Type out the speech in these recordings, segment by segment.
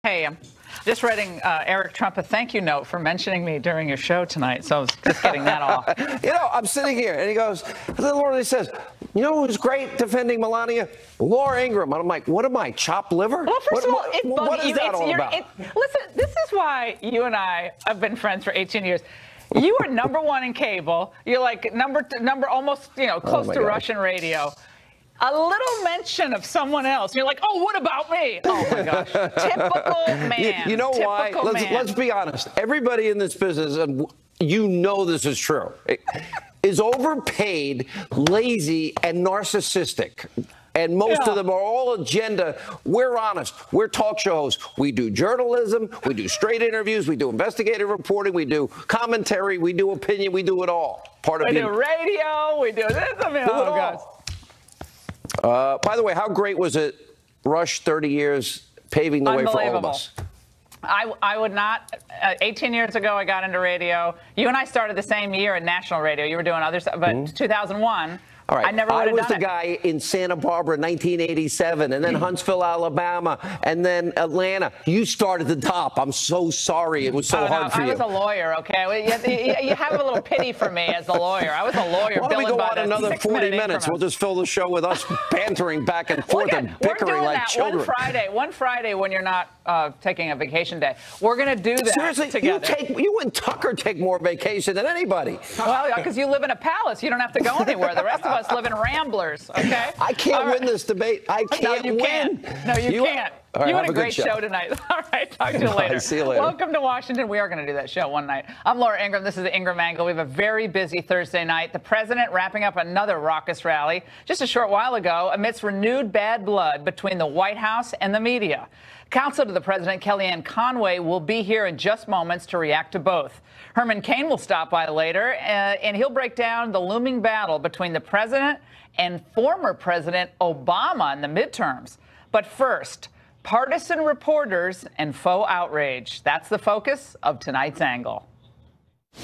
Hey, I'm just writing Eric Trump a thank you note for mentioning me during your show tonight. So I was just getting that off. I'm sitting here, and he goes, he says, you know who's great defending Melania? Laura Ingraham. And I'm like, what am I, chopped liver? Well, first of all, what is that all about? Listen, this is why you and I have been friends for 18 years. You are #1 in cable. You're like number almost, close to Russian radio. A little mention of someone else, you're like, oh, what about me? Oh, my gosh. Typical man. You know why? Let's be honest. Everybody in this business, and this is true, is overpaid, lazy, and narcissistic. And most of them are all agenda. We're honest. We're talk shows. We do journalism. We do straight interviews. We do investigative reporting. We do commentary. We do opinion. We do it all. We do radio. We do this. I mean, oh, gosh. By the way, how great was it, Rush, 30 years paving the way for all of us? I would not. 18 years ago, I got into radio. You and I started the same year in national radio. You were doing other stuff, but 2001. All right. I was the it. guy in Santa Barbara, 1987, and then Huntsville, Alabama, and then Atlanta. You started at the top. I'm so sorry. It was so hard for you. I was a lawyer, okay? You have a little pity for me as a lawyer. I was a lawyer. Why don't we go on another 40 minutes? We'll just fill the show with us bantering back and forth and bickering like children. One Friday when you're not taking a vacation day. We're going to do that Seriously, together. You and Tucker take more vacation than anybody. Well, because you live in a palace. You don't have to go anywhere. The rest of us live in ramblers, okay? I can't win this debate. I can't win. No, you can't. Right, you had a great show tonight. All right, talk to you later. See you later. Welcome to Washington. We are going to do that show one night. I'm Laura Ingraham. This is the Ingraham Angle. We have a very busy Thursday night. The president wrapping up another raucous rally just a short while ago amidst renewed bad blood between the White House and the media. Counsel to the president, Kellyanne Conway, will be here in just moments to react to both. Herman Cain will stop by later, and he'll break down the looming battle between the president and former President Obama in the midterms. But first, partisan reporters and faux outrage. That's the focus of tonight's angle. All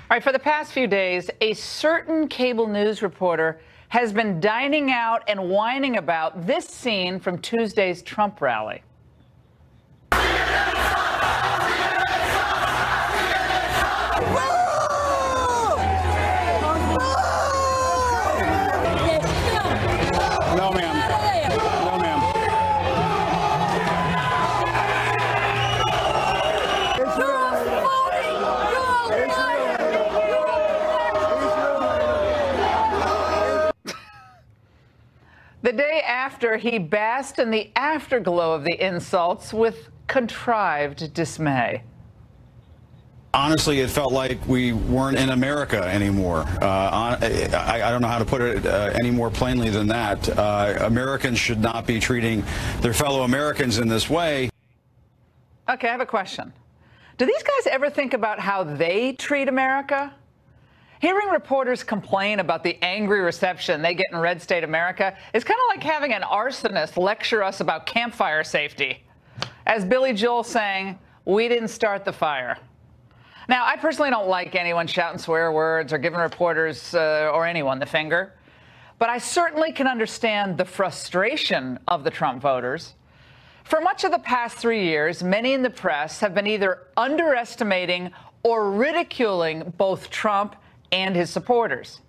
right, for the past few days, a certain cable news reporter has been dining out and whining about this scene from Tuesday's Trump rally. No, ma'am. No, ma'am. The day after, he basked in the afterglow of the insults with contrived dismay. Honestly, it felt like we weren't in America anymore. I don't know how to put it any more plainly than that. Americans should not be treating their fellow Americans in this way. Okay, I have a question. Do these guys ever think about how they treat America? Hearing reporters complain about the angry reception they get in red state America is kind of like having an arsonist lecture us about campfire safety. As Billy Joel saying, we didn't start the fire. Now, I personally don't like anyone shouting swear words or giving reporters or anyone the finger, but I certainly can understand the frustration of the Trump voters. For much of the past 3 years, many in the press have been either underestimating or ridiculing both Trump and his supporters.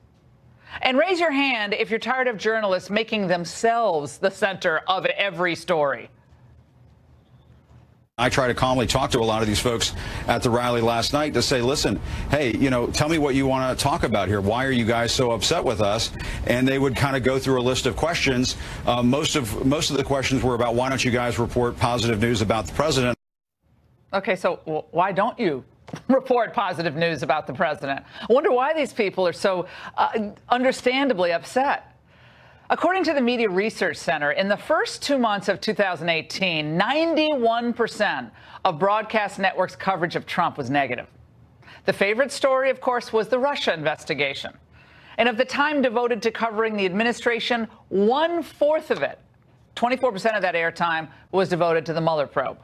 And raise your hand if you're tired of journalists making themselves the center of every story. I try to calmly talk to a lot of these folks at the rally last night to say, listen, hey, tell me what you want to talk about here. Why are you guys so upset with us? And they would kind of go through a list of questions. Most of the questions were about, why don't you guys report positive news about the president? Okay, so why don't you report positive news about the president? I wonder why these people are so understandably upset. According to the Media Research Center, in the first 2 months of 2018, 91% of broadcast networks' coverage of Trump was negative. The favorite story, of course, was the Russia investigation. And of the time devoted to covering the administration, 1/4 of it, 24% of that airtime, was devoted to the Mueller probe.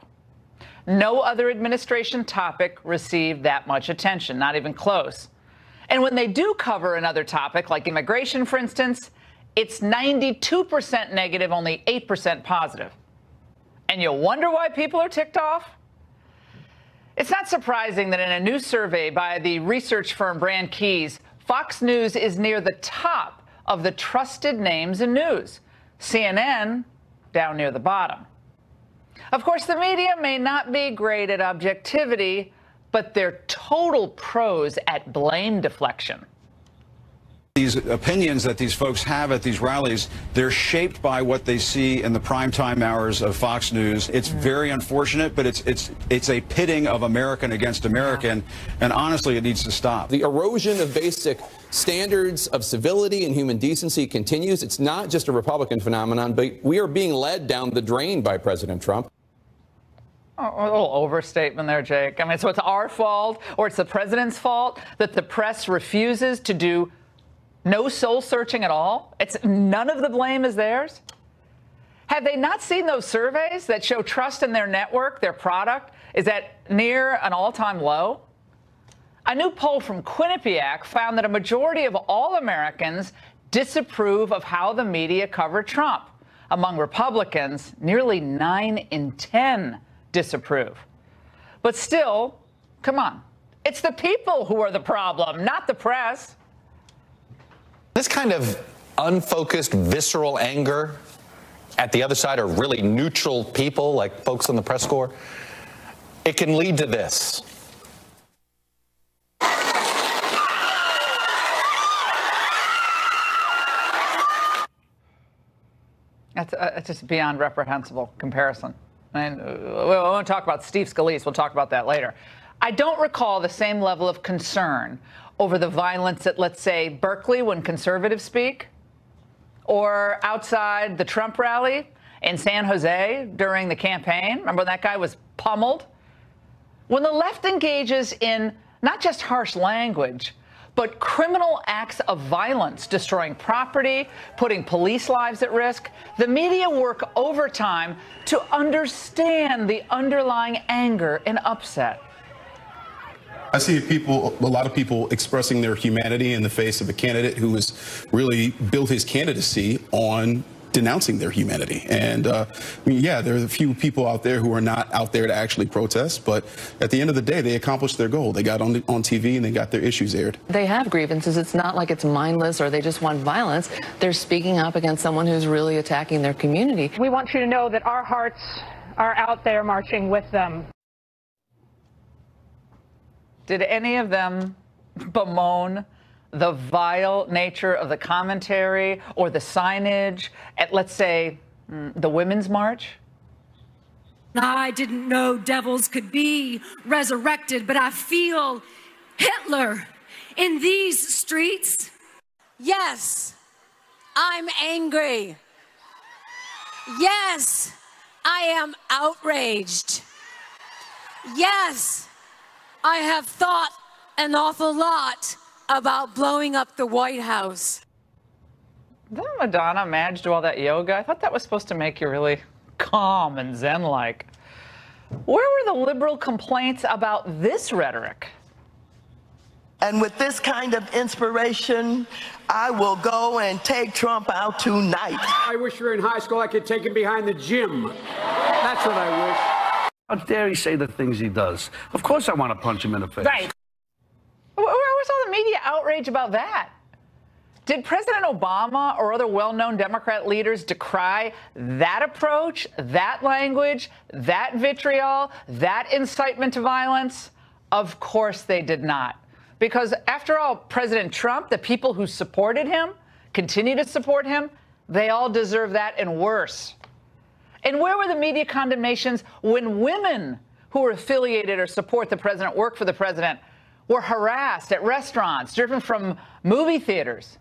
No other administration topic received that much attention, not even close. And when they do cover another topic, like immigration, for instance, it's 92% negative, only 8% positive. And you wonder why people are ticked off? It's not surprising that in a new survey by the research firm Brand Keys, Fox News is near the top of the trusted names in news. CNN down near the bottom. Of course, the media may not be great at objectivity, but they're total pros at blame deflection. These opinions that these folks have at these rallies, they're shaped by what they see in the primetime hours of Fox News. It's very unfortunate, but it's a pitting of American against American, and honestly, it needs to stop. The erosion of basic standards of civility and human decency continues. It's not just a Republican phenomenon, but we are being led down the drain by President Trump. Oh, a little overstatement there, Jake. I mean, so it's our fault, or it's the president's fault that the press refuses to do no soul searching at all? It's none of the blame is theirs? Have they not seen those surveys that show trust in their network, their product, is at near an all-time low? A new poll from Quinnipiac found that a majority of all Americans disapprove of how the media covered Trump. Among Republicans, nearly 9 in 10 disapprove. But still, come on, it's the people who are the problem, not the press. This kind of unfocused, visceral anger at the other side, or really neutral people like folks on the press corps, it can lead to this. That's just beyond reprehensible comparison. I mean, we won't talk about Steve Scalise. We'll talk about that later. I don't recall the same level of concern over the violence at, let's say, Berkeley when conservatives speak, or outside the Trump rally in San Jose during the campaign. Remember when that guy was pummeled? When the left engages in not just harsh language, but criminal acts of violence, destroying property, putting police lives at risk, the media work overtime to understand the underlying anger and upset. I see a lot of people expressing their humanity in the face of a candidate who has really built his candidacy on denouncing their humanity. And I mean, yeah, there are a few people out there who are not out there to actually protest, but at the end of the day, they accomplished their goal. They got on TV and they got their issues aired. They have grievances. It's not like it's mindless or they just want violence. They're speaking up against someone who's really attacking their community. We want you to know that our hearts are out there marching with them. Did any of them bemoan the vile nature of the commentary or the signage at, let's say, the Women's March? I didn't know devils could be resurrected, but I feel Hitler in these streets. Yes, I'm angry. Yes, I am outraged. Yes, I have thought an awful lot about blowing up the White House. Didn't Madonna manage to do all that yoga? I thought that was supposed to make you really calm and zen-like. Where were the liberal complaints about this rhetoric? And with this kind of inspiration, I will go and take Trump out tonight. I wish you were in high school. I could take him behind the gym. That's what I wish. How dare he say the things he does? Of course I want to punch him in the face. Right. Where was all the media outrage about that? Did President Obama or other well-known Democrat leaders decry that approach, that language, that vitriol, that incitement to violence? Of course they did not. Because after all, President Trump, the people who supported him, continue to support him, they all deserve that and worse. And where were the media condemnations when women who were affiliated or support the president, work for the president, were harassed at restaurants, driven from movie theaters?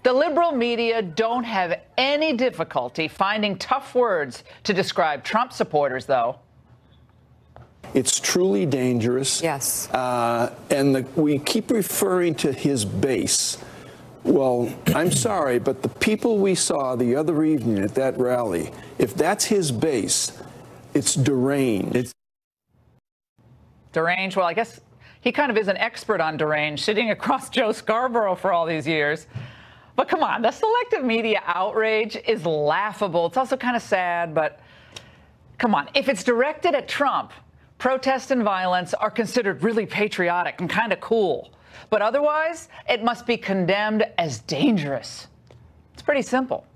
The liberal media don't have any difficulty finding tough words to describe Trump supporters, though. It's truly dangerous. Yes. We keep referring to his base. Well, I'm sorry, but the people we saw the other evening at that rally, if that's his base, it's deranged. Deranged? Well, I guess he kind of is an expert on deranged, sitting across Joe Scarborough for all these years. But come on, the selective media outrage is laughable. It's also kind of sad, but come on. If it's directed at Trump, protest and violence are considered really patriotic and kind of cool. But otherwise, it must be condemned as dangerous. It's pretty simple.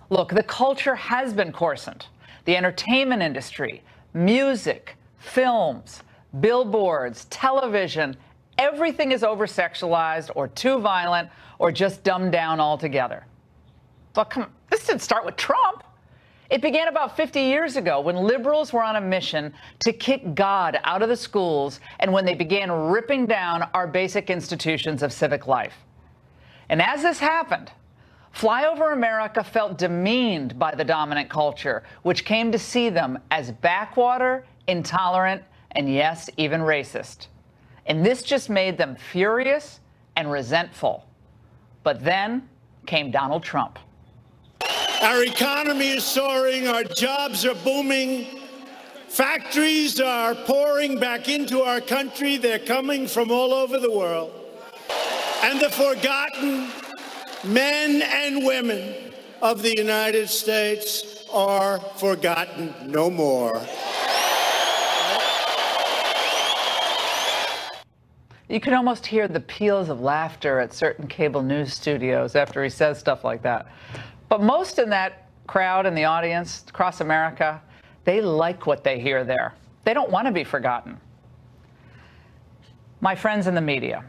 Look, the culture has been coarsened. The entertainment industry, music, films, billboards, television, everything is over-sexualized or too violent or just dumbed down altogether. But come on, this didn't start with Trump. It began about 50 years ago when liberals were on a mission to kick God out of the schools and when they began ripping down our basic institutions of civic life. And as this happened, Flyover America felt demeaned by the dominant culture, which came to see them as backwater, intolerant, and yes, even racist. And this just made them furious and resentful. But then came Donald Trump. Our economy is soaring, our jobs are booming, factories are pouring back into our country, they're coming from all over the world. And the forgotten men and women of the United States are forgotten no more. You can almost hear the peals of laughter at certain cable news studios after he says stuff like that. But most in that crowd and the audience across America, they like what they hear there. They don't want to be forgotten. My friends in the media,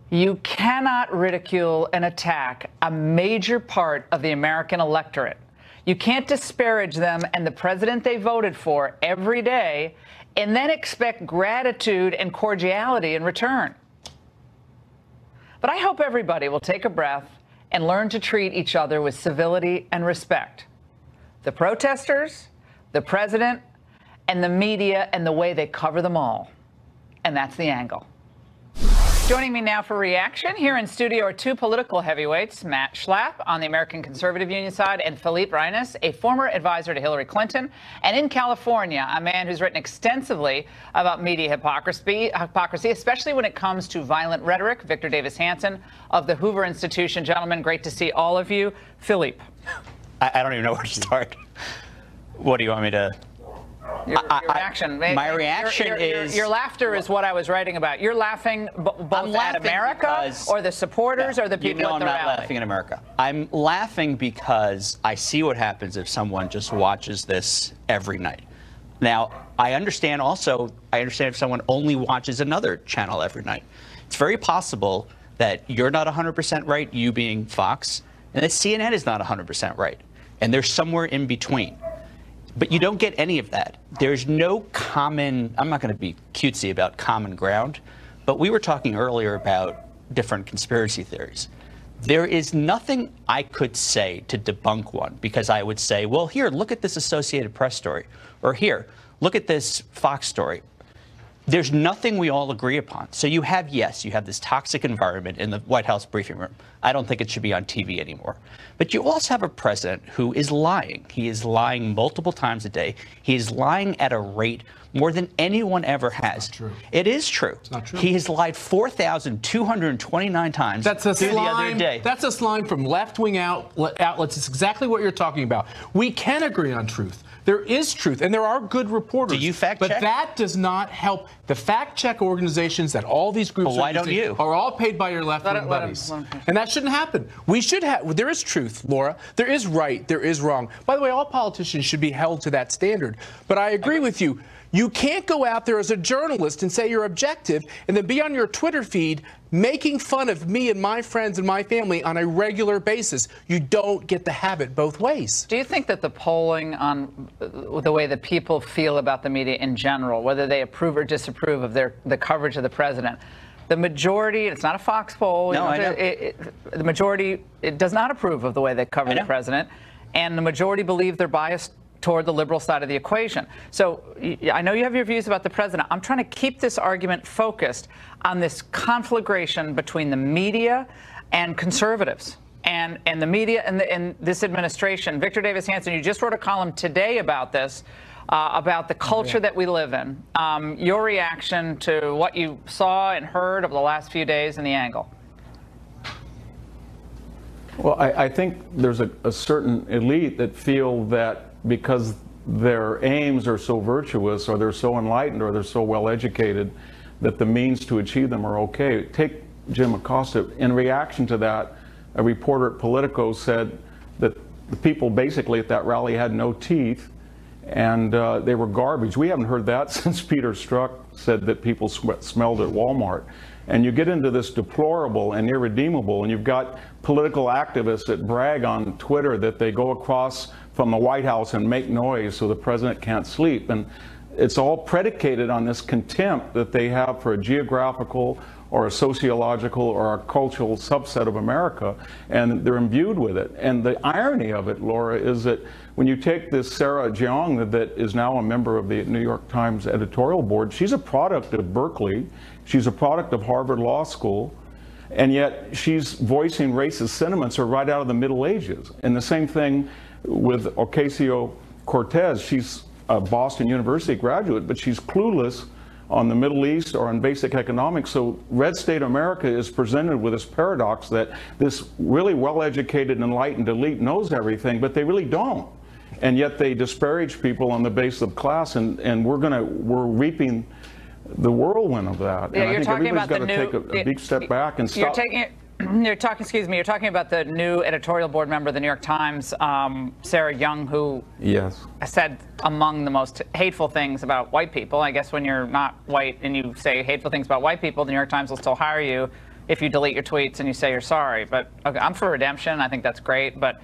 you cannot ridicule and attack a major part of the American electorate. You can't disparage them and the president they voted for every day and then expect gratitude and cordiality in return. But I hope everybody will take a breath and learn to treat each other with civility and respect. The protesters, the president, and the media and the way they cover them all. And that's the angle. Joining me now for reaction here in studio are two political heavyweights, Matt Schlapp on the American Conservative Union side and Philippe Reines, a former advisor to Hillary Clinton, and in California, a man who's written extensively about media hypocrisy, especially when it comes to violent rhetoric, Victor Davis Hanson of the Hoover Institution. Gentlemen, great to see all of you. Philippe. I don't even know where to start. What do you want me to... Your reaction. My reaction is... Your laughter is what I was writing about. You're laughing both at America or the supporters or the people at the rally? I'm not laughing at America. I'm laughing because I see what happens if someone just watches this every night. Now, I understand if someone only watches another channel every night. It's very possible that you're not 100% right, you being Fox, and that CNN is not 100% right. And they're somewhere in between. But you don't get any of that. There's no common, I'm not going to be cutesy about common ground, but we were talking earlier about different conspiracy theories. There is nothing I could say to debunk one, because I would say, well, here, look at this Associated Press story, or here, look at this Fox story. There's nothing we all agree upon. So you have this toxic environment in the White House briefing room. I don't think it should be on TV anymore. But you also have a president who is lying. He is lying multiple times a day. He is lying at a rate more than anyone ever has. It's not true. It is true. It's not true. He has lied 4,229 times the other day. That's a slime from left-wing outlets. It's exactly what you're talking about. We can agree on truth. There is truth, and there are good reporters. Do you fact check? But that does not help. The fact-check organizations that all these groups are all paid by your left-wing buddies. And that shouldn't happen. We should have. There is truth, Laura. There is right. There is wrong. By the way, all politicians should be held to that standard. But I agree with you. You can't go out there as a journalist and say you're objective and then be on your Twitter feed making fun of me and my friends and my family on a regular basis. You don't get to have it both ways. Do you think that the polling on the way that people feel about the media in general, whether they approve or disapprove of the coverage of the president, the majority, it's not a Fox poll, no, the majority does not approve of the way they cover the president, and the majority believe they're biased toward the liberal side of the equation. So I know you have your views about the president. I'm trying to keep this argument focused on this conflagration between the media and conservatives and the media and this administration. Victor Davis Hanson, you just wrote a column today about this, about the culture that we live in. Your reaction to what you saw and heard over the last few days and the angle. Well, I think there's a certain elite that feel that because their aims are so virtuous, or they're so enlightened, or they're so well educated, that the means to achieve them are okay. Take Jim Acosta. In reaction to that, a reporter at Politico said that the people basically at that rally had no teeth, and they were garbage. We haven't heard that since Peter Strzok said that people smelled at Walmart. And you get into this deplorable and irredeemable, and you've got political activists that brag on Twitter that they go across from the White House and make noise so the president can't sleep. And it's all predicated on this contempt that they have for a geographical or a sociological or a cultural subset of America, and they're imbued with it. And the irony of it, Laura, is that when you take this Sarah Jeong that is now a member of the New York Times editorial board, she's a product of Berkeley, she's a product of Harvard Law School, and yet she's voicing racist sentiments are right out of the Middle Ages. And the same thing with Ocasio-Cortez. She's a Boston University graduate, but she's clueless on the Middle East or on basic economics. So red state America is presented with this paradox that this really well-educated, enlightened elite knows everything, but they really don't. And yet they disparage people on the basis of class, and we're reaping the whirlwind of that. Yeah, and I think everybody's got to take a big step back and stop. You're talking about the new editorial board member of the New York Times, Sarah Jeong, who said among the most hateful things about white people. I guess when you're not white and you say hateful things about white people, the New York Times will still hire you if you delete your tweets and you say you're sorry. But okay, I'm for redemption. I think that's great. But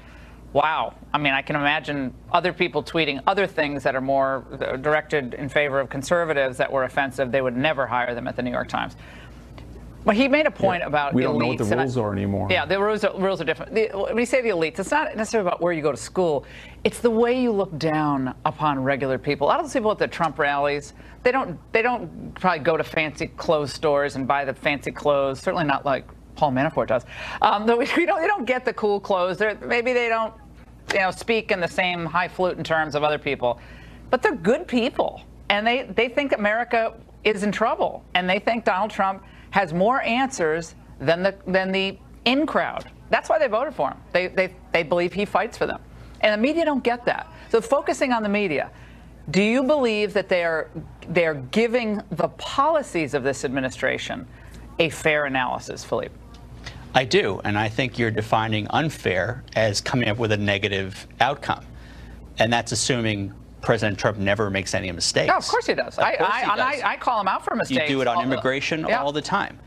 wow, I mean, I can imagine other people tweeting other things that are more directed in favor of conservatives that were offensive. They would never hire them at the New York Times. Well, he made a point about we elites. don't know what the rules are anymore. Yeah, the rules are different. When you say the elites, it's not necessarily about where you go to school. It's the way you look down upon regular people. A lot of those people at the Trump rallies, they don't probably go to fancy clothes stores and buy the fancy clothes. Certainly not like Paul Manafort does. They don't get the cool clothes. Maybe they don't, speak in the same highfalutin terms of other people. But they're good people, and they think America is in trouble, and they think Donald Trump has more answers than the in crowd. That's why they voted for him. They believe he fights for them. And the media don't get that. So focusing on the media, do you believe that they are giving the policies of this administration a fair analysis, Philippe? I do, and I think you're defining unfair as coming up with a negative outcome. And that's assuming President Trump never makes any mistakes. No, of course he does. I call him out for mistakes. You do it on immigration all the time.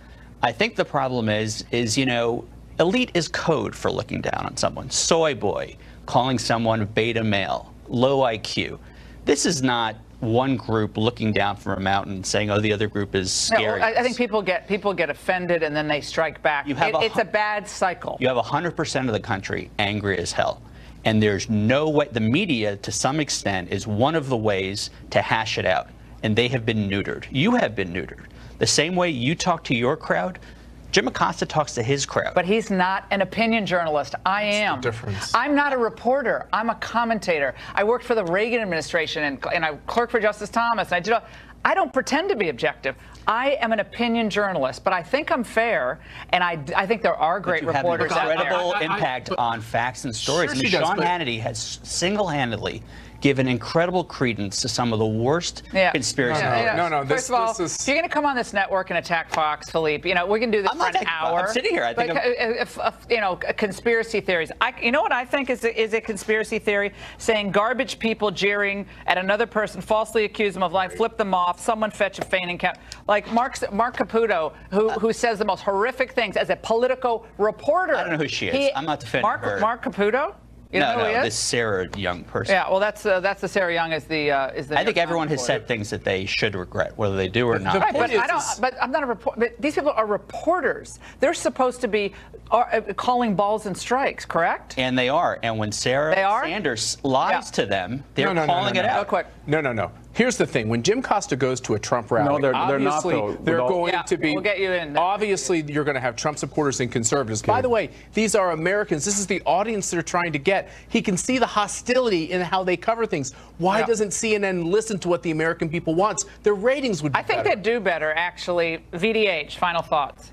I think the problem is elite is code for looking down on someone. Soy boy, calling someone beta male, low IQ. This is not one group looking down from a mountain saying, oh, the other group is scary. No, I think people get offended and then they strike back. It's a bad cycle. You have 100% of the country angry as hell. And there's no way, the media, to some extent, is one of the ways to hash it out. And they have been neutered. You have been neutered. The same way you talk to your crowd, Jim Acosta talks to his crowd. But he's not an opinion journalist. I am. That's the difference. I'm not a reporter. I'm a commentator. I worked for the Reagan administration, and I clerked for Justice Thomas. And I don't pretend to be objective. I am an opinion journalist, but I think I'm fair, and I think there are great reporters out there. You have an incredible impact on facts and stories. Sure, Sean Hannity has single-handedly given incredible credence to some of the worst conspiracy theories. No. First of all, if you're going to come on this network and attack Fox, Philippe, we're going to do this for an hour. I'm sitting here. I think conspiracy theories. You know what I think is a conspiracy theory? Saying garbage people jeering at another person, falsely accuse them of lying, flip them off, someone fetch a fainting cap. Like Mark Caputo, who says the most horrific things as a Politico reporter. I don't know who she is. I'm not defending her. Mark Caputo? You know who he is? This Sarah Young person. Yeah, well, that's the Sarah Young is the. I think everyone has said things that they should regret, whether they do or not. Right, but I'm not a reporter. But these people are reporters. They're supposed to be calling balls and strikes, correct? And they are. And when Sarah Sanders lies to them, they're calling it out. Real quick. No. Here's the thing. When Jim Costa goes to a Trump rally, they're not, though. They're going to be. We'll get you in. Obviously, you're going to have Trump supporters and conservatives. By the way, these are Americans. This is the audience they're trying to get. He can see the hostility in how they cover things. Why doesn't CNN listen to what the American people wants? Their ratings would be better. I think they'd do better, actually. VDH, final thoughts.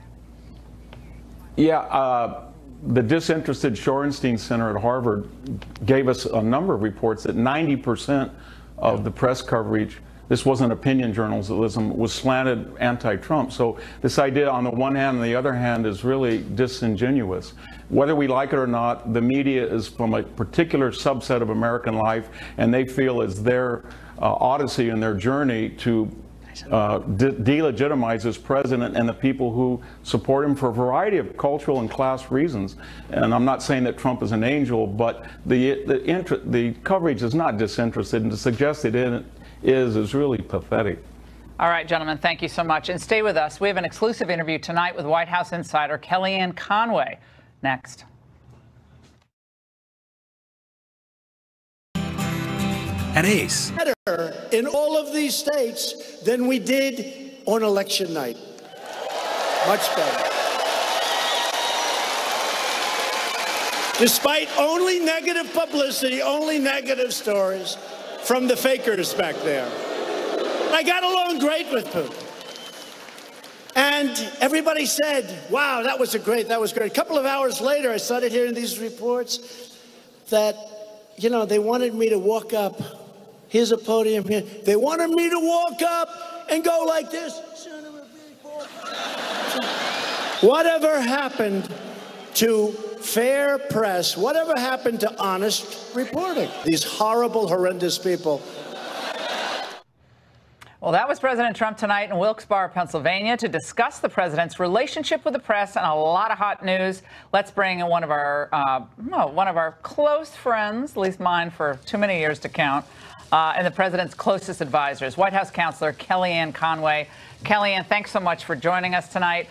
Yeah, the disinterested Shorenstein Center at Harvard gave us a number of reports that 90% of the press coverage, this wasn't opinion journalism, was slanted anti-Trump. So this idea on the one hand and the other hand is really disingenuous. Whether we like it or not, the media is from a particular subset of American life, and they feel it's their odyssey and their journey to delegitimize this president and the people who support him for a variety of cultural and class reasons. And I'm not saying that Trump is an angel, but the coverage is not disinterested, and to suggest it is really pathetic. All right, gentlemen, thank you so much. And stay with us. We have an exclusive interview tonight with White House insider Kellyanne Conway. Next. An ace. Better in all of these states than we did on election night. Much better. Despite only negative publicity, only negative stories from the fakers back there. I got along great with Putin. And everybody said, wow, that was great. A couple of hours later, I started hearing these reports that, you know, they wanted me to walk up. Here's a podium here. They wanted me to walk up and go like this. Son of a big boy. Whatever happened to fair press? Whatever happened to honest reporting? These horrible, horrendous people. Well, that was President Trump tonight in Wilkes-Barre, Pennsylvania, to discuss the president's relationship with the press and a lot of hot news. Let's bring in one of our close friends, at least mine for too many years to count, and the president's closest advisors, White House counselor Kellyanne Conway. Kellyanne, thanks so much for joining us tonight.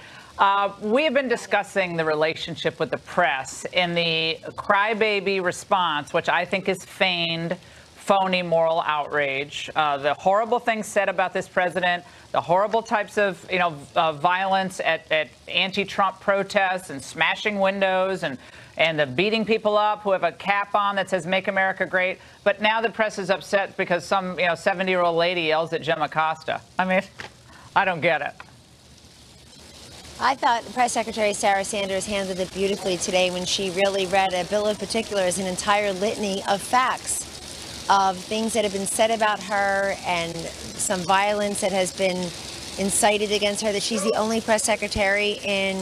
We have been discussing the relationship with the press in the crybaby response, which I think is feigned, phony moral outrage, the horrible things said about this president, the horrible types of, violence at anti-Trump protests and smashing windows and the beating people up who have a cap on that says "Make America Great." But now the press is upset because some 70-year-old lady yells at Jim Acosta. I mean, I don't get it. I thought Press Secretary Sarah Sanders handled it beautifully today when she really read a bill of particulars, an entire litany of facts of things that have been said about her and some violence that has been incited against her, that she's the only press secretary in,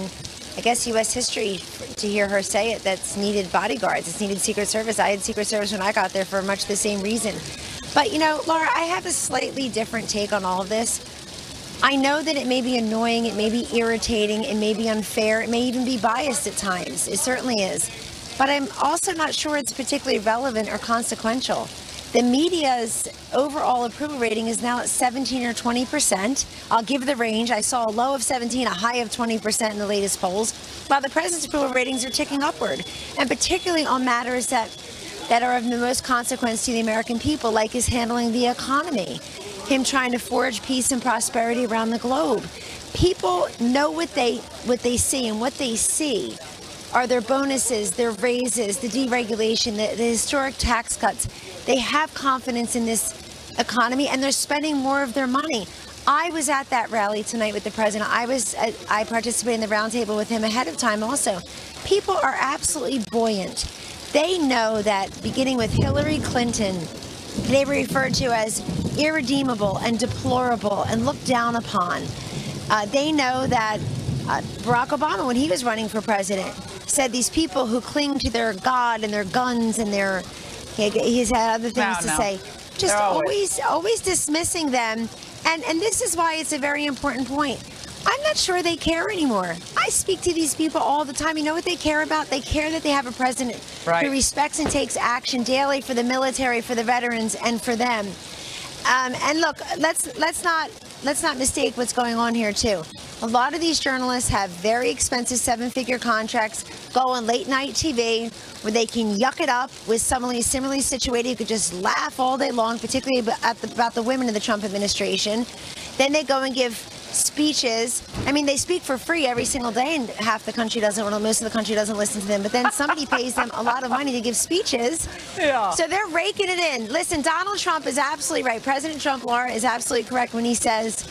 I guess, U.S. history to hear her say it that's needed bodyguards. It's needed Secret Service. I had Secret Service when I got there for much the same reason. But, Laura, I have a slightly different take on all of this. I know that it may be annoying, it may be irritating, it may be unfair, it may even be biased at times. It certainly is. But I'm also not sure it's particularly relevant or consequential. The media's overall approval rating is now at 17 or 20%. I'll give the range. I saw a low of 17, a high of 20% in the latest polls, while the president's approval ratings are ticking upward, and particularly on matters that are of the most consequence to the American people, like his handling the economy, him trying to forge peace and prosperity around the globe. People know what they see, and what they see are their bonuses, their raises, the deregulation, the historic tax cuts. They have confidence in this economy, and they're spending more of their money. I was at that rally tonight with the president. I participated in the roundtable with him ahead of time also. People are absolutely buoyant. They know that beginning with Hillary Clinton, they were referred to as irredeemable and deplorable and looked down upon. They know that Barack Obama, when he was running for president, said these people who cling to their God and their guns and their, he's had other things to say, just always dismissing them. And this is why it's a very important point. I'm not sure they care anymore. I speak to these people all the time. You know what they care about? They care that they have a president who respects and takes action daily for the military, for the veterans, and for them. And look, let's not mistake what's going on here too. A lot of these journalists have very expensive 7-figure contracts, go on late night TV where they can yuck it up with somebody similarly situated who could just laugh all day long, particularly about the women in the Trump administration. Then they go and give speeches. I mean, they speak for free every single day, and half the country doesn't, well, most of the country doesn't listen to them. But then somebody pays them a lot of money to give speeches. Yeah. So they're raking it in. Listen, Donald Trump is absolutely right. President Trump, Laura, is absolutely correct when he says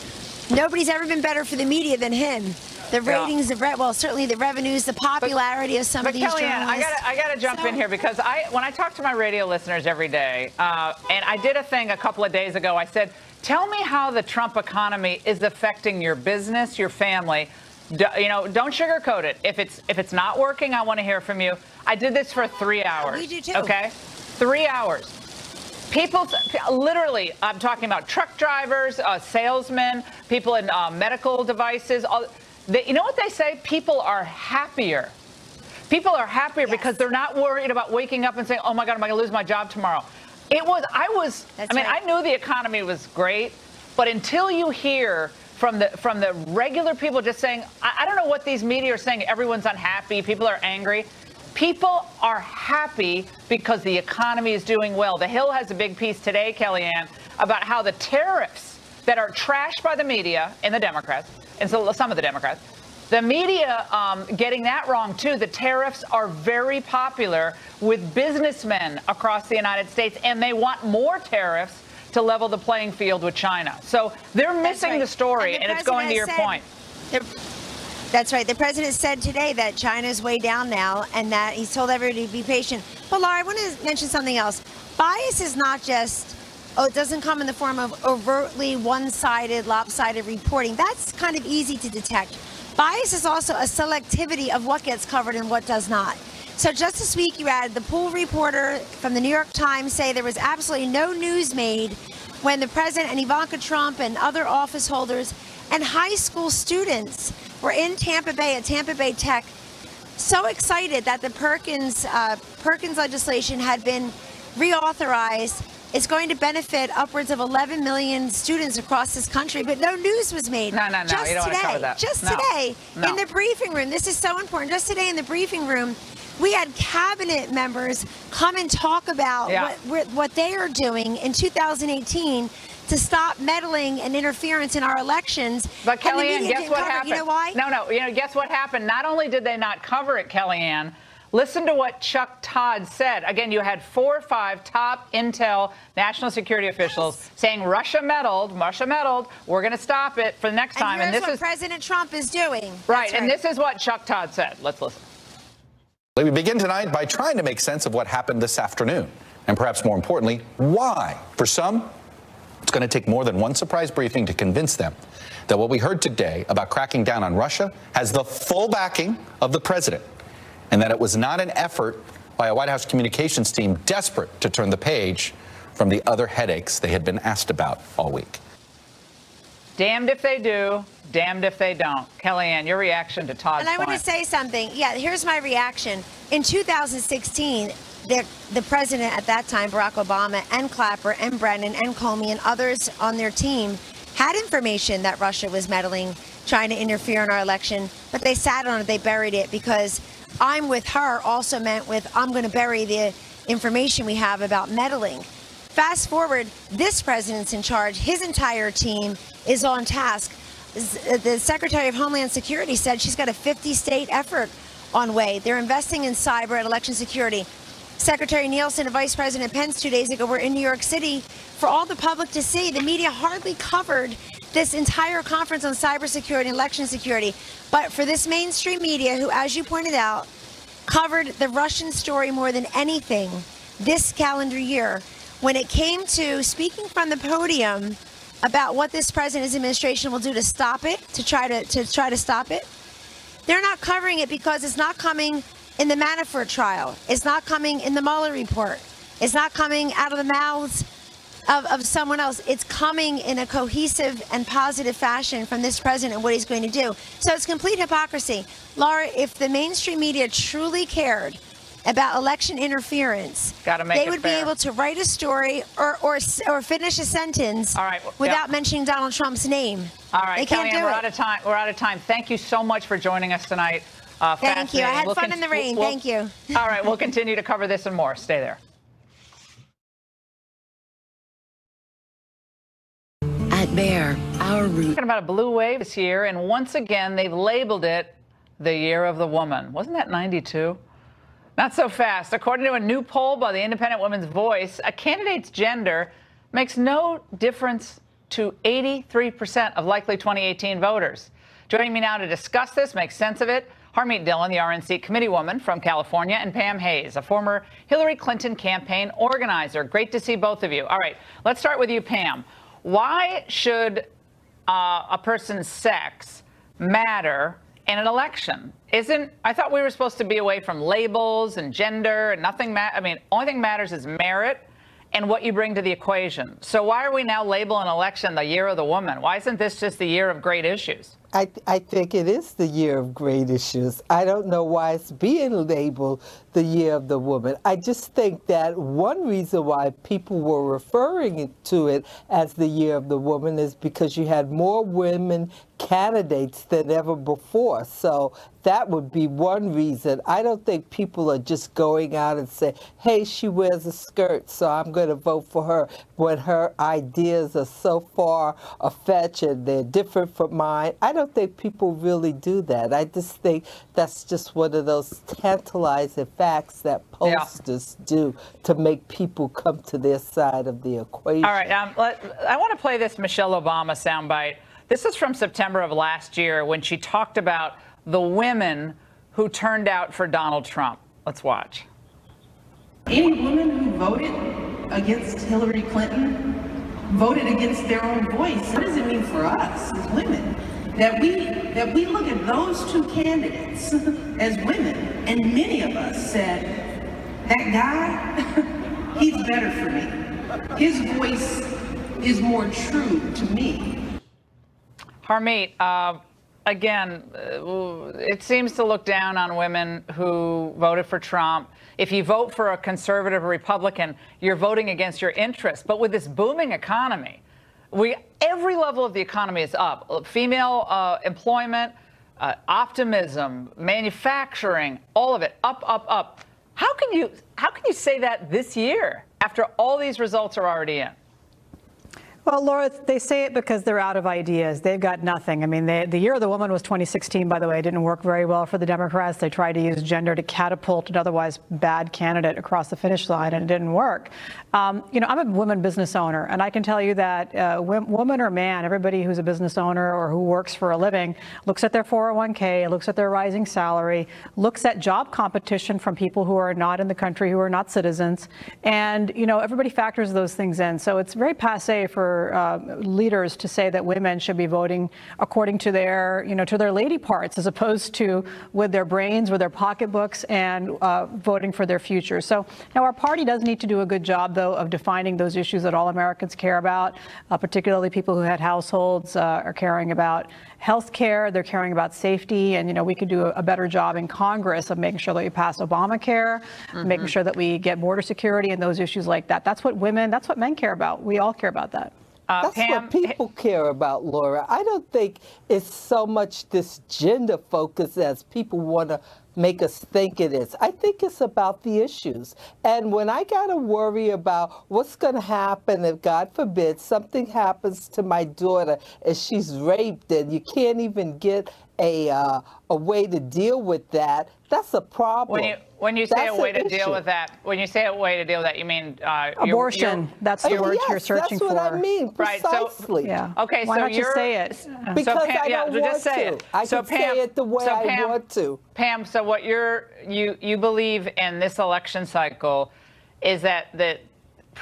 nobody's ever been better for the media than him. the ratings, certainly the revenues, the popularity of some of these Kellyanne, journalists. I gotta jump in here because when I talk to my radio listeners every day, and I did a thing a couple of days ago, I said, tell me how the Trump economy is affecting your business, your family. Don't sugarcoat it. If it's not working, I want to hear from you. I did this for 3 hours. We do too. Okay, 3 hours. People, literally, I'm talking about truck drivers, salesmen, people in medical devices. You know what they say? People are happier. People are happier because they're not worried about waking up and saying, oh my God, am I going to lose my job tomorrow? I knew the economy was great, but until you hear from the regular people just saying, I don't know what these media are saying, everyone's unhappy, people are angry. People are happy because the economy is doing well. The Hill has a big piece today, Kellyanne, about how the tariffs that are trashed by the media and the Democrats, and so some of the Democrats, the media getting that wrong too. The tariffs are very popular with businessmen across the United States, and they want more tariffs to level the playing field with China. So they're missing the story, and it's going to your point. That's right. The president said today that China is way down now and that he's told everybody to be patient. But, Laura, I want to mention something else. Bias is not just, it doesn't come in the form of overtly one-sided, lopsided reporting. That's kind of easy to detect. Bias is also a selectivity of what gets covered and what does not. So just this week, you had the pool reporter from the New York Times say there was absolutely no news made when the president and Ivanka Trump and other office holders and high school students were in Tampa Bay at Tampa Bay Tech, so excited that the Perkins legislation had been reauthorized. It's going to benefit upwards of 11 million students across this country, but no news was made. No, just you don't want to cover that. Just today, in the briefing room, this is so important, just today in the briefing room, we had cabinet members come and talk about what they are doing in 2018 to stop meddling and interference in our elections. But Kellyanne, guess what happened? You know why? No. Guess what happened? Not only did they not cover it, Kellyanne, listen to what Chuck Todd said. Again, you had 4 or 5 top intel national security officials saying Russia meddled, we're going to stop it for the next time. And this is what President Trump is doing. Right, and this is what Chuck Todd said. Let's listen. We begin tonight by trying to make sense of what happened this afternoon, and perhaps more importantly, why. For some, it's going to take more than one surprise briefing to convince them that what we heard today about cracking down on Russia has the full backing of the president, and that it was not an effort by a White House communications team desperate to turn the page from the other headaches they had been asked about all week. Damned if they do, damned if they don't. Kellyanne, your reaction to Todd's point. And I want to say something. Yeah, here's my reaction. In 2016, the president at that time, Barack Obama, and Clapper, and Brennan, and Comey, and others on their team had information that Russia was meddling, trying to interfere in our election, but they sat on it, they buried it, because I'm with her also meant with I'm going to bury the information we have about meddling. Fast forward, this president's in charge, his entire team is on task. The Secretary of Homeland Security said she's got a 50-state effort on way. They're investing in cyber and election security. Secretary Nielsen and Vice President Pence 2 days ago were in New York City for all the public to see. The media hardly covered this entire conference on cybersecurity and election security. But for this mainstream media, who, as you pointed out, covered the Russian story more than anything this calendar year, when it came to speaking from the podium about what this president's administration will do to stop it, to try to stop it, they're not covering it because it's not coming in the Manafort trial. It's not coming in the Mueller report. It's not coming out of the mouths of someone else. It's coming in a cohesive and positive fashion from this president and what he's going to do. So it's complete hypocrisy. Laura, if the mainstream media truly cared about election interference, they would be able to write a story or finish a sentence without mentioning Donald Trump's name. All right, they can't Kellyanne, do we're it. out of time. We're out of time. Thank you so much for joining us tonight. Thank you. I had fun in the rain. Thank you. All right, we'll continue to cover this and more. Stay there. At Bear, our route. Talking about a blue wave this year, and once again, they've labeled it the Year of the Woman. Wasn't that 92? Not so fast. According to a new poll by the independent Women's Voice, a candidate's gender makes no difference to 83% of likely 2018 voters. Joining me now to discuss this, make sense of it, Harmeet Dillon, the RNC committee woman from California, and Pam Hayes, a former Hillary Clinton campaign organizer. Great to see both of you. All right, let's start with you, Pam. Why should a person's sex matter in an election? I thought we were supposed to be away from labels and gender and nothing. Only thing matters is merit and what you bring to the equation. So why are we now labeling an election the year of the woman? Why isn't this just the year of great issues? I think it is the year of great issues. I don't know why it's being labeled the year of the woman. I just think that one reason why people were referring to it as the year of the woman is because you had more women candidates than ever before. So that would be one reason. I don't think people are just going out and say, hey, she wears a skirt, so I'm going to vote for her, when her ideas are so far-fetched and they're different from mine. I don't think people really do that. I just think that's just one of those tantalizing facts that posters do to make people come to their side of the equation. All right, I want to play this Michelle Obama soundbite. This is from September of last year when she talked about the women who turned out for Donald Trump. Let's watch. Any woman who voted against Hillary Clinton voted against their own voice. What does it mean for us as women? That we look at those two candidates as women, and many of us said, that guy, he's better for me. His voice is more true to me. Harmeet, again, it seems to look down on women who voted for Trump. If you vote for a conservative or Republican, you're voting against your interests. But with this booming economy, every level of the economy is up. Female employment, optimism, manufacturing, all of it up, up, up. How can you say that this year after all these results are already in? Well, Laura, they say it because they're out of ideas. They've got nothing. I mean, the year of the woman was 2016, by the way. It didn't work very well for the Democrats. They tried to use gender to catapult an otherwise bad candidate across the finish line, and it didn't work. You know, I'm a woman business owner, and I can tell you that woman or man, everybody who's a business owner or who works for a living looks at their 401k, looks at their rising salary, looks at job competition from people who are not in the country, who are not citizens. And, you know, everybody factors those things in. So it's very passé for leaders to say that women should be voting according to their, you know, to their lady parts, as opposed to with their brains, with their pocketbooks, and voting for their future. So now our party does need to do a good job, though, of defining those issues that all Americans care about, particularly people who had households, are caring about health care, they're caring about safety, and, you know, we could do a better job in Congress of making sure that we pass Obamacare, making sure that we get border security and those issues like that. That's what women, that's what men care about. We all care about that. That's Pam, what people care about, Laura. I don't think it's so much this gender focus as people want to make us think it is. I think it's about the issues. And when I got to worry about what's going to happen if, God forbid, something happens to my daughter and she's raped and you can't even get a way to deal with that, that's a problem. When you say a way to deal with that, you mean abortion. That's the word you're searching for. That's what I mean. Precisely. Yeah. Okay. Why don't you say it? Because so Pam, I don't want just say to. it. I can say it the way I want to. Pam, so what you believe in this election cycle is that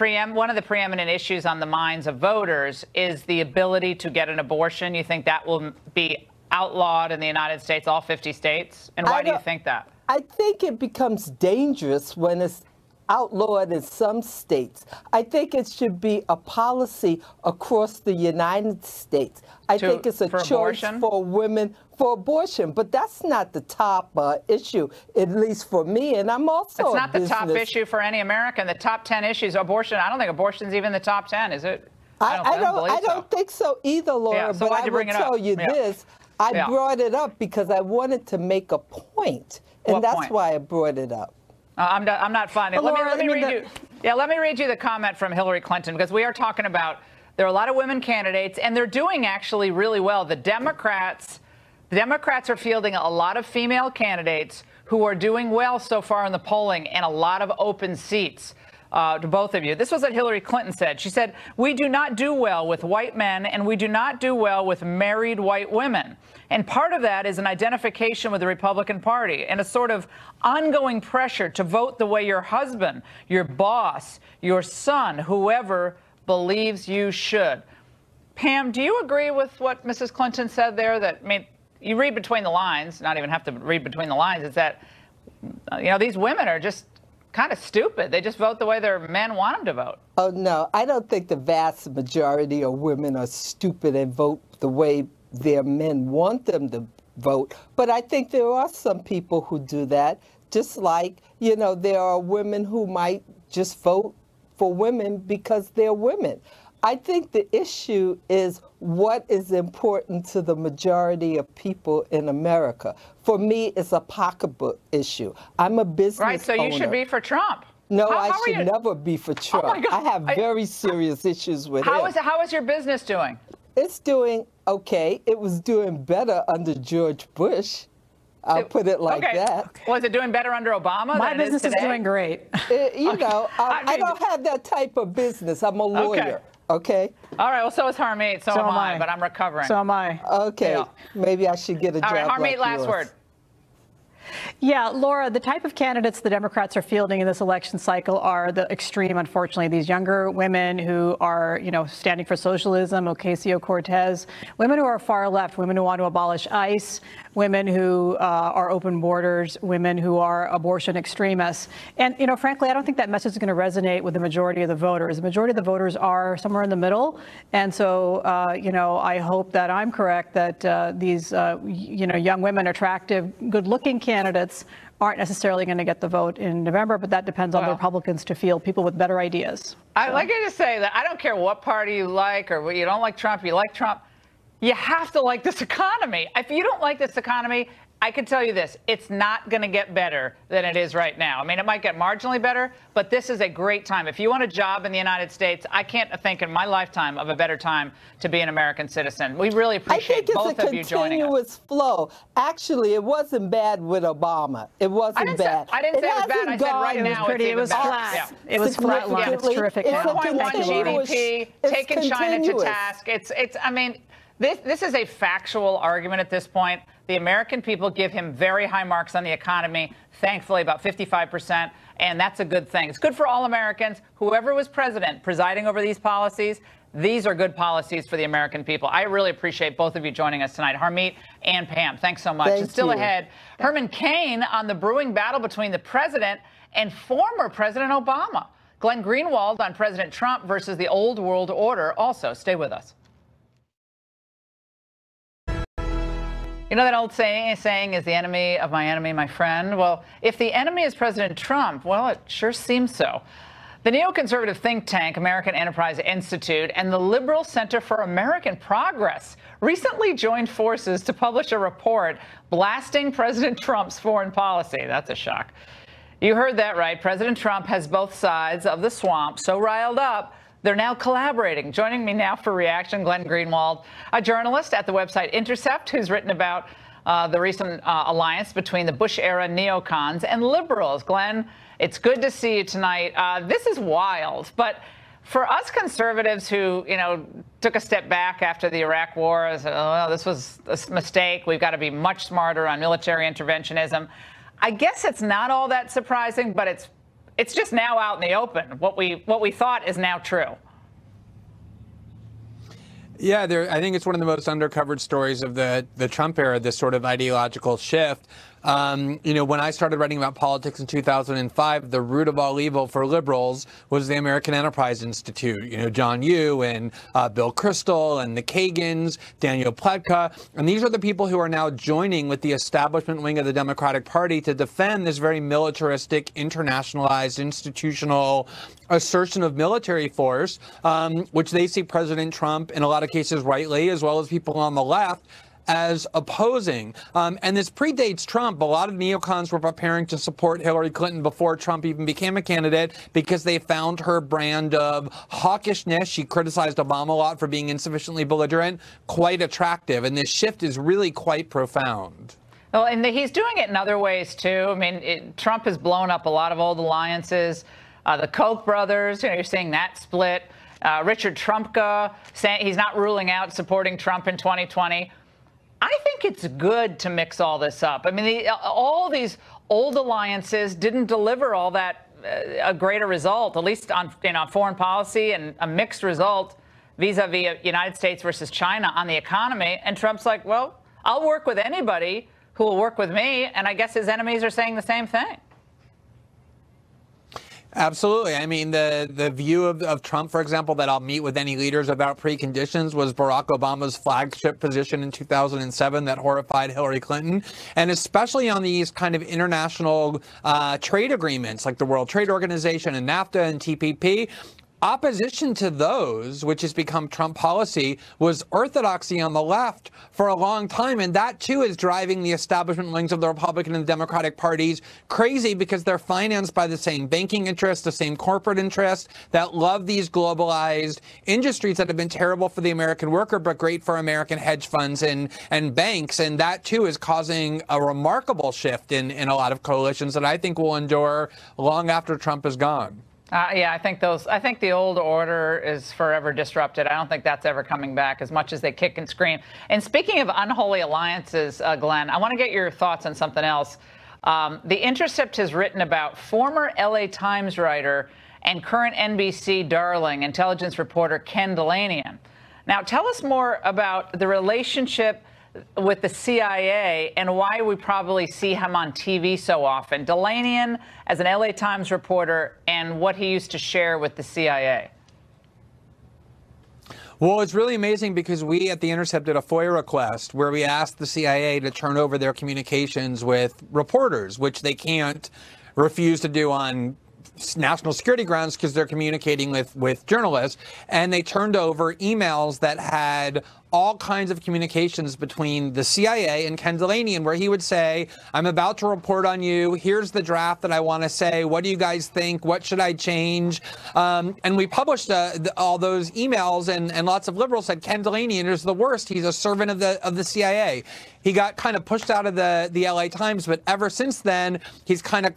one of the preeminent issues on the minds of voters is the ability to get an abortion. You think that will be outlawed in the United States, all 50 states? And why do you think that? I think it becomes dangerous when it's outlawed in some states. I think it should be a policy across the United States. I think it's a choice for women for abortion, but that's not the top issue, at least for me. And I'm also It's not the top issue for any American. The top 10 issues, abortion. I don't think abortion's even the top 10, is it? I don't think so either, Laura. Yeah, so but I will tell you this. I brought it up because I wanted to make a point, and that's why I brought it up. I'm not finding it. Let me read you. Yeah, let me read you the comment from Hillary Clinton, because we are talking about there are a lot of women candidates, and they're doing actually really well. The Democrats are fielding a lot of female candidates who are doing well so far in the polling, and a lot of open seats. to both of you. This was what Hillary Clinton said. She said, "We do not do well with white men, and we do not do well with married white women. And part of that is an identification with the Republican Party and a sort of ongoing pressure to vote the way your husband, your boss, your son, whoever believes you should." Pam, do you agree with what Mrs. Clinton said there? That, I mean, you read between the lines, not even have to read between the lines, is that, you know, these women are just kind of stupid. They just vote the way their men want them to vote. Oh, no, I don't think the vast majority of women are stupid and vote the way their men want them to vote. But I think there are some people who do that, just like, you know, there are women who might just vote for women because they're women. I think the issue is what is important to the majority of people in America. For me, it's a pocketbook issue. I'm a business owner. Right, so you should be for Trump. No, I should never be for Trump. Oh my God. I have very serious issues with him. How is your business doing? It's doing okay. It was doing better under George Bush. I'll put it like that. Was it doing better under Obama? My business is doing great. You know, I don't have that type of business. I'm a lawyer. Okay. All right. Well, so is Harmeet. So am I. But I'm recovering. So am I. Okay. Yeah. Maybe I should get a job. All right, Harmeet, like last yours. word. Yeah, Laura, the type of candidates the Democrats are fielding in this election cycle are the extreme, unfortunately. These younger women who are, you know, standing for socialism, Ocasio-Cortez, women who are far left, women who want to abolish ICE, women who are open borders, women who are abortion extremists. And, you know, frankly, I don't think that message is going to resonate with the majority of the voters. The majority of the voters are somewhere in the middle. And so, you know, I hope that I'm correct that these, you know, young women, attractive, good-looking candidates aren't necessarily going to get the vote in November, but that depends on the Republicans to field people with better ideas. I'd like to say that I don't care what party you like or you don't like Trump, you like Trump. You have to like this economy. If you don't like this economy, I can tell you this, it's not going to get better than it is right now. I mean, it might get marginally better, but this is a great time. If you want a job in the United States, I can't think in my lifetime of a better time to be an American citizen. We really appreciate both of you joining us. I think it's a continuous flow. Actually, it wasn't bad with Obama. It wasn't bad. I didn't say it was bad. I said right now it's even better. It was flat line. It's terrific. 4.1 GDP, taking China to task. I mean, this is a factual argument at this point. The American people give him very high marks on the economy, thankfully about 55%, and that's a good thing. It's good for all Americans. Whoever was president presiding over these policies, these are good policies for the American people. I really appreciate both of you joining us tonight, Harmeet and Pam. Thanks so much. Thank and still you. ahead, Herman Cain on the brewing battle between the president and former President Obama. Glenn Greenwald on President Trump versus the old world order. Also, stay with us. You know that old saying is the enemy of my enemy, my friend? Well, if the enemy is President Trump, well, it sure seems so. The neoconservative think tank American Enterprise Institute and the Liberal Center for American Progress recently joined forces to publish a report blasting President Trump's foreign policy. That's a shock. You heard that right. President Trump has both sides of the swamp so riled up, they're now collaborating. Joining me now for reaction, Glenn Greenwald, a journalist at the website Intercept, who's written about the recent alliance between the Bush-era neocons and liberals. Glenn, it's good to see you tonight. This is wild, but for us conservatives who, you know, took a step back after the Iraq War, and said, oh, this was a mistake. We've got to be much smarter on military interventionism. I guess it's not all that surprising, but it's just now out in the open. What we thought is now true. Yeah, I think it's one of the most undercovered stories of the Trump era, this sort of ideological shift. You know, when I started writing about politics in 2005, the root of all evil for liberals was the American Enterprise Institute. You know, John Yoo and Bill Kristol and the Kagans, Daniel Pletka. And these are the people who are now joining with the establishment wing of the Democratic Party to defend this very militaristic, internationalized, institutional assertion of military force, which they see President Trump, in a lot of cases rightly, as well as people on the left, as opposing. And this predates Trump. A lot of neocons were preparing to support Hillary Clinton before Trump even became a candidate because they found her brand of hawkishness. She criticized Obama a lot for being insufficiently belligerent, quite attractive. And this shift is really quite profound. Well, and he's doing it in other ways, too. I mean, Trump has blown up a lot of old alliances. The Koch brothers, you're seeing that split. Richard Trumka saying he's not ruling out supporting Trump in 2020. I think it's good to mix all this up. I mean, all these old alliances didn't deliver all that a greater result, at least on foreign policy, and a mixed result vis-a-vis United States versus China on the economy. And Trump's like, well, I'll work with anybody who will work with me. And I guess his enemies are saying the same thing. Absolutely. I mean, the view of Trump, for example, that I'll meet with any leaders without preconditions was Barack Obama's flagship position in 2007 that horrified Hillary Clinton. And especially on these kind of international trade agreements like the World Trade Organization and NAFTA and TPP, opposition to those, which has become Trump policy, was orthodoxy on the left for a long time. And that, too, is driving the establishment wings of the Republican and Democratic parties crazy because they're financed by the same banking interests, the same corporate interests that love these globalized industries that have been terrible for the American worker, but great for American hedge funds and banks. And that, too, is causing a remarkable shift in a lot of coalitions that I think will endure long after Trump is gone. Yeah, I think the old order is forever disrupted. I don't think that's ever coming back as much as they kick and scream. And speaking of unholy alliances, Glenn, I want to get your thoughts on something else. The Intercept has written about former LA Times writer and current NBC darling intelligence reporter Ken Dilanian. Now, tell us more about the relationship with the CIA and why we probably see him on TV so often. Dilanian as an LA Times reporter and what he used to share with the CIA. Well, it's really amazing because we at The Intercept did a FOIA request where we asked the CIA to turn over their communications with reporters, which they can't refuse to do on national security grounds because they're communicating with journalists. And they turned over emails that had all kinds of communications between the CIA and Ken Dilanian, where he would say, I'm about to report on you. Here's the draft that I want to say. What do you guys think? What should I change? And we published all those emails, and lots of liberals said Ken Dilanian is the worst. He's a servant of the CIA. He got kind of pushed out of the LA Times, but ever since then, he's kind of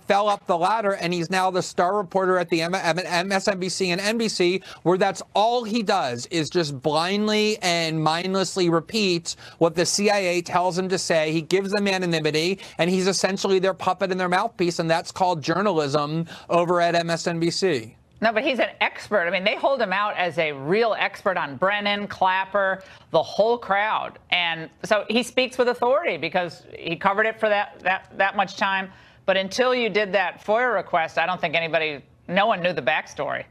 fell up the ladder, and he's now the star reporter at the MSNBC and NBC, where that's all he does is just blindly and mindlessly repeats what the CIA tells him to say. He gives them anonymity, and he's essentially their puppet and their mouthpiece, and that's called journalism over at MSNBC. No, but he's an expert. I mean, they hold him out as a real expert on Brennan, Clapper, the whole crowd. And so he speaks with authority because he covered it for that much time. But until you did that FOIA request, I don't think no one knew the backstory.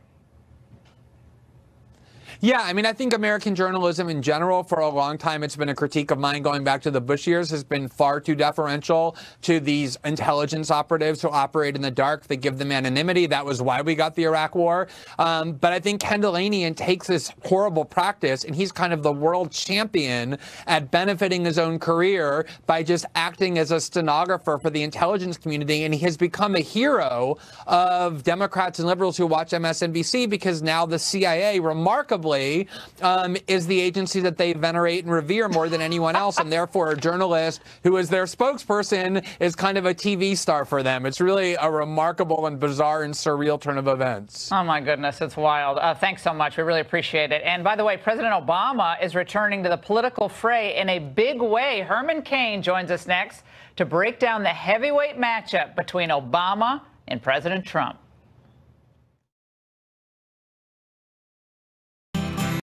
Yeah, I mean, I think American journalism in general, for a long time, it's been a critique of mine going back to the Bush years, has been far too deferential to these intelligence operatives who operate in the dark. They give them anonymity. That was why we got the Iraq War. But I think Ken Dilanian takes this horrible practice, and he's kind of the world champion at benefiting his own career by just acting as a stenographer for the intelligence community. And he has become a hero of Democrats and liberals who watch MSNBC because now the CIA, remarkably, is the agency that they venerate and revere more than anyone else, and therefore a journalist who is their spokesperson is kind of a TV star for them. It's really a remarkable and bizarre and surreal turn of events. Oh, my goodness. It's wild. Thanks so much. We really appreciate it. And by the way, President Obama is returning to the political fray in a big way. Herman Cain joins us next to break down the heavyweight matchup between Obama and President Trump.